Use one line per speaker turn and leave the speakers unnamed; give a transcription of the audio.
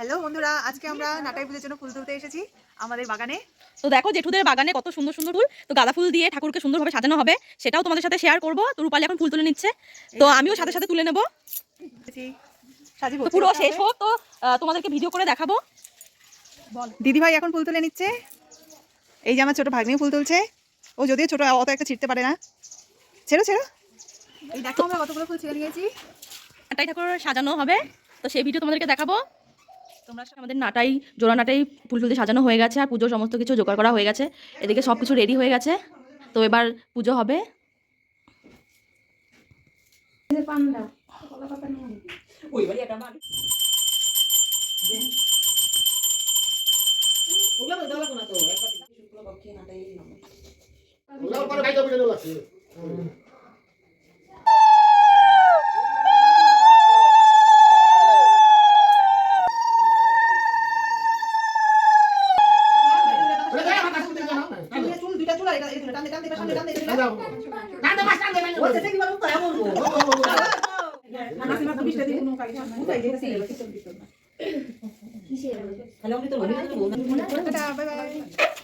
Hello বন্ধুরা, আজকে আমরা নাটাই পুজোর জন্য ফুল তুলতে এসেছি আমাদের বাগানে।
তো দেখো জেঠুদের বাগানে কত সুন্দর সুন্দর ফুল, তো গাঁদা ফুল দিয়ে ঠাকুরকে সুন্দরভাবে সাজানো হবে, সেটাও তোমাদের সাথে শেয়ার করবো। তো রূপালী এখন ফুল তুলে নিচ্ছে, তো আমিও সাথে সাথে তুলে নেবো। তো পুরো শেষ হোক, তো তোমাদেরকে ভিডিও করে দেখাবো।
দিদিভাই এখন ফুল তুলে নিচ্ছে। এই যে আমার ছোট ভাগ্নিও ফুল তুলছে। ও যদিও ছোট, অত একটা ছিঁড়তে পারে না। ছেড়ো ছেড়ো। এই দেখো আমরা কতগুলো ফুল ছিঁড়ে নিয়েছি।
নাটাই ঠাকুর সাজানো হবে, তো সেই ভিডিও তোমাদেরকে দেখাবো। তোমরা আমাদের নাটাই, জোড়া নাটাই ফুল ফুল দিয়ে সাজানো হয়ে গেছে, আর পুজোর সমস্ত কিছু জোগাড় করা হয়ে গেছে। এদিকে সব কিছু রেডি হয়ে গেছে, তো এবার পুজো হবে।
Bye bye.